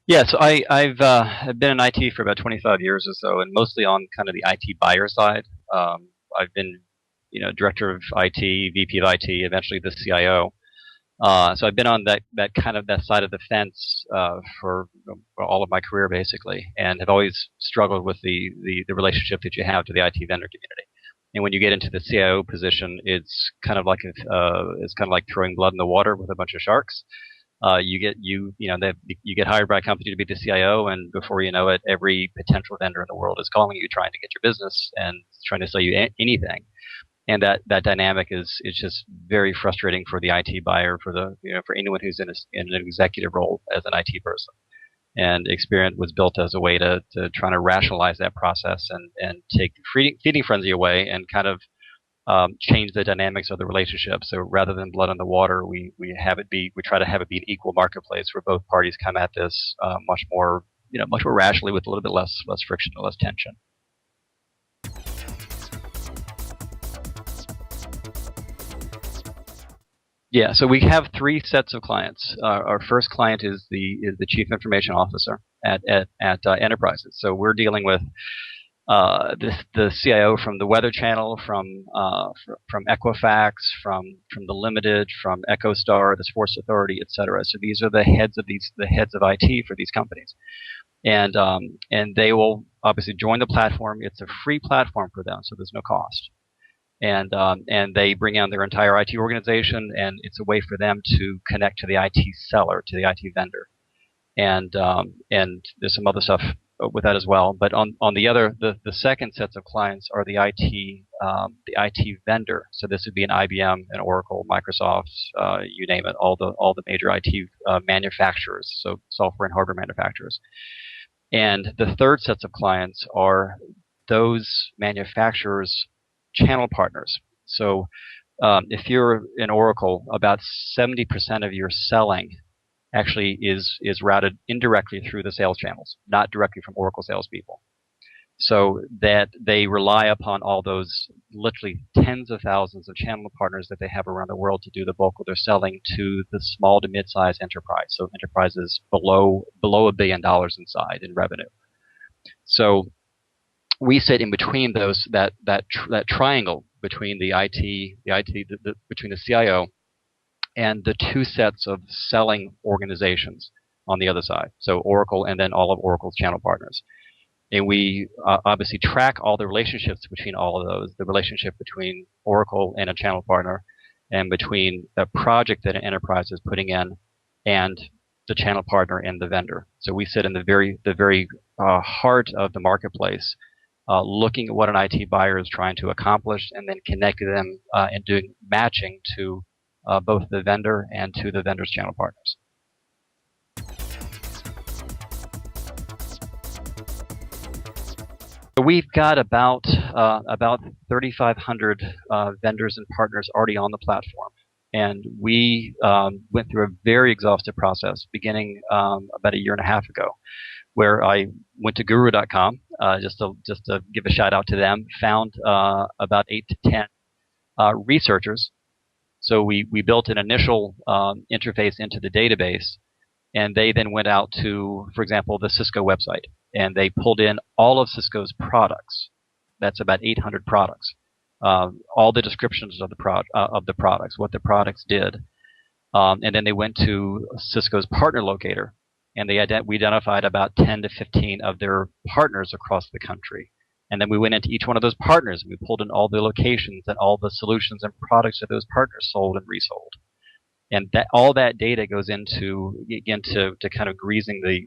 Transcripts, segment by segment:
Yeah, so I've been in IT for about 25 years or so, and mostly on kind of the IT buyer side. I've been, director of IT, VP of IT, eventually the CIO. So I've been on that kind of that side of the fence for all of my career basically, and have always struggled with the relationship that you have to the IT vendor community. And when you get into the CIO position, it's kind of like throwing blood in the water with a bunch of sharks. You get hired by a company to be the CIO, and before you know it, every potential vendor in the world is calling you, trying to get your business and trying to sell you anything. And that dynamic is just very frustrating for the IT buyer, for anyone who's in an executive role as an IT person. And xPeerient was built as a way to try to rationalize that process and take feeding frenzy away and kind of change the dynamics of the relationship. So rather than blood in the water, we try to have it be an equal marketplace where both parties come at this much more rationally with a little bit less friction and less tension. Yeah, so we have three sets of clients. Our first client is the chief information officer at enterprises. So we're dealing with the CIO from the Weather Channel, from Equifax, from the Limited, from EchoStar, the Sports Authority, et cetera. So these are the heads of IT for these companies, and they will obviously join the platform. It's a free platform for them, so there's no cost. And they bring in their entire IT organization, and it's a way for them to connect to the IT seller, to the IT vendor, and there's some other stuff with that as well. But on the second sets of clients are the IT vendor. So this would be an IBM, an Oracle, Microsoft, you name it, all the major IT manufacturers, so software and hardware manufacturers. And the third sets of clients are those manufacturers' channel partners. So if you're in Oracle, about 70% of your selling actually is routed indirectly through the sales channels, not directly from Oracle salespeople. So that they rely upon all those literally tens of thousands of channel partners that they have around the world to do the bulk of their selling to the small to mid-sized enterprise. So enterprises below $1 billion in revenue. So we sit in between that triangle between between the CIO and the two sets of selling organizations on the other side. So Oracle and then all of Oracle's channel partners. And we obviously track all the relationships between all of those, the relationship between Oracle and a channel partner, and between the project that an enterprise is putting in and the channel partner and the vendor. So we sit in the very heart of the marketplace, looking at what an IT buyer is trying to accomplish, and then connecting them and doing matching to both the vendor and to the vendor's channel partners. So we've got about 3,500 vendors and partners already on the platform, and we went through a very exhaustive process beginning about a year and a half ago, where I went to Guru.com just to give a shout out to them, found about 8 to 10 researchers. So we built an initial interface into the database, and they then went out to, for example, the Cisco website, and they pulled in all of Cisco's products. That's about 800 products. All the descriptions of the products, what the products did, and then they went to Cisco's partner locator, and we identified about 10 to 15 of their partners across the country. And then we went into each one of those partners, and we pulled in all the locations and all the solutions and products that those partners sold and resold. And all that data goes into, again, to kind of greasing the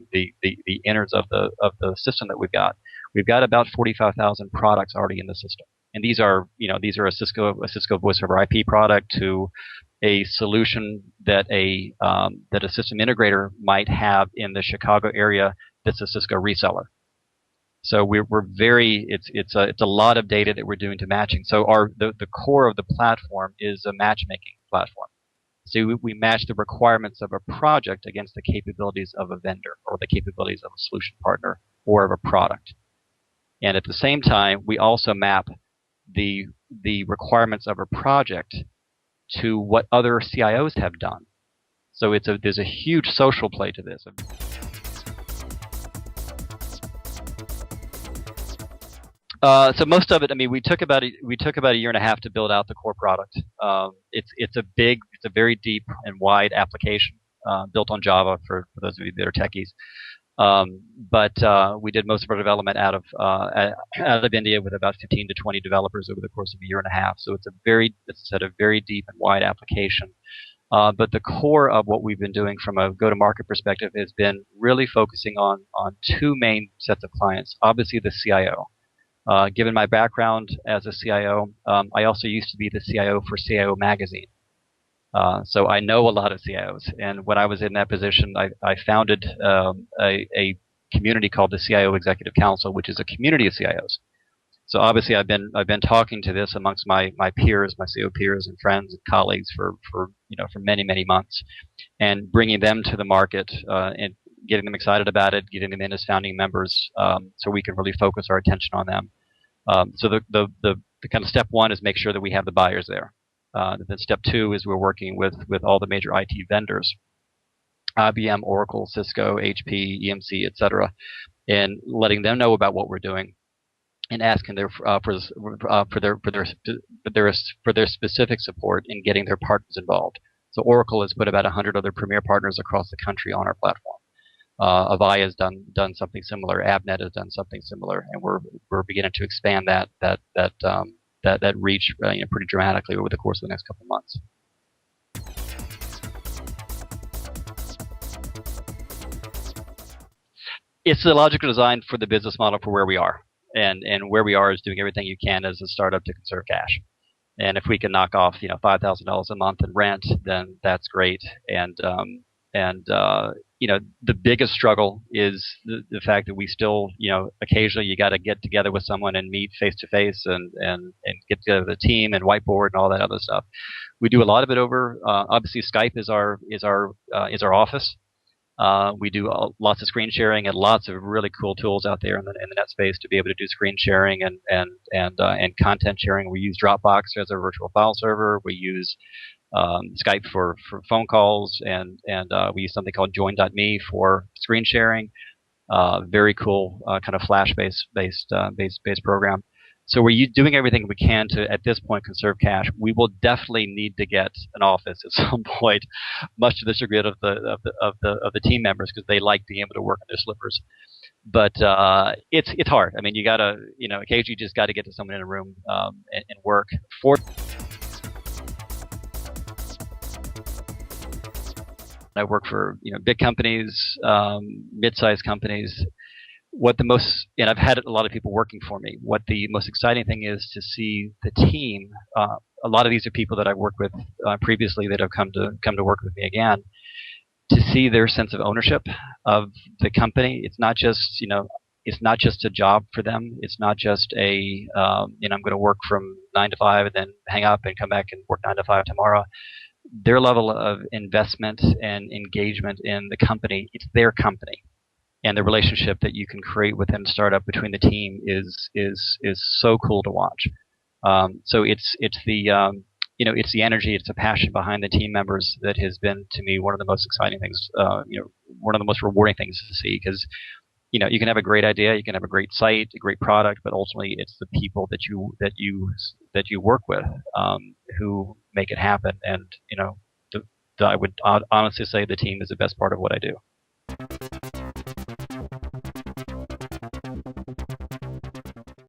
innards of the system that we've got. We've got about 45,000 products already in the system, and these are a Cisco voice over IP product to a solution that a system integrator might have in the Chicago area that's a Cisco reseller. So it's a lot of data that we're doing to matching. So the core of the platform is a matchmaking platform. So we match the requirements of a project against the capabilities of a vendor or the capabilities of a solution partner or of a product. And at the same time, we also map the requirements of a project to what other CIOs have done. So there's a huge social play to this. So most of it, I mean, we took about a year and a half to build out the core product. It's a very deep and wide application built on Java for those of you that are techies. But we did most of our development out of India with about 15 to 20 developers over the course of a year and a half. So it's a very deep and wide application. But the core of what we've been doing from a go-to-market perspective has been really focusing on two main sets of clients. Obviously, the CIO. Given my background as a CIO, I also used to be the CIO for CIO Magazine. So I know a lot of CIOs. And when I was in that position, I founded a community called the CIO Executive Council, which is a community of CIOs. So obviously, I've been talking to this amongst my peers, my CIO peers and friends and colleagues for many months, and bringing them to the market and getting them excited about it, getting them in as founding members, so we can really focus our attention on them. So the kind of step one is make sure that we have the buyers there. Then step two is we're working with all the major IT vendors, IBM, Oracle, Cisco, HP, EMC, etc., and letting them know about what we're doing, and asking for their specific support in getting their partners involved. So Oracle has put about 100 other premier partners across the country on our platform. Avaya has done something similar. Avnet has done something similar, and we're beginning to expand that reach pretty dramatically over the course of the next couple of months. It's the logical design for the business model for where we are, and where we are is doing everything you can as a startup to conserve cash. And if we can knock off $5,000 a month in rent, then that's great. And the biggest struggle is the fact that we still, occasionally you got to get together with someone and meet face to face and get together with a team and whiteboard and all that other stuff. We do a lot of it over. Obviously, Skype is our office. We do lots of screen sharing and lots of really cool tools out there in the net space to be able to do screen sharing and content sharing. We use Dropbox as our virtual file server. We use Skype for phone calls, and we use something called Join.me for screen sharing. Very cool kind of Flash based program. So we're doing everything we can to, at this point, conserve cash. We will definitely need to get an office at some point, much to the chagrin of the team members, because they like being able to work in their slippers. But it's hard. I mean, you gotta occasionally you just got to get to someone in a room and work. I work for big companies, mid-sized companies. And I've had a lot of people working for me. What the most exciting thing is to see the team. A lot of these are people that I've worked with previously that have come to work with me again. To see their sense of ownership of the company. It's not just a job for them. It's not just I'm going to work from 9 to 5 and then hang up and come back and work 9 to 5 tomorrow. Their level of investment and engagement in the company, it's their company. And the relationship that you can create within a startup between the team is so cool to watch. So it's the energy, it's the passion behind the team members that has been, to me, one of the most exciting things, one of the most rewarding things to see, because you can have a great idea, you can have a great site, a great product, but ultimately it's the people that you work with who make it happen. And I would honestly say the team is the best part of what I do.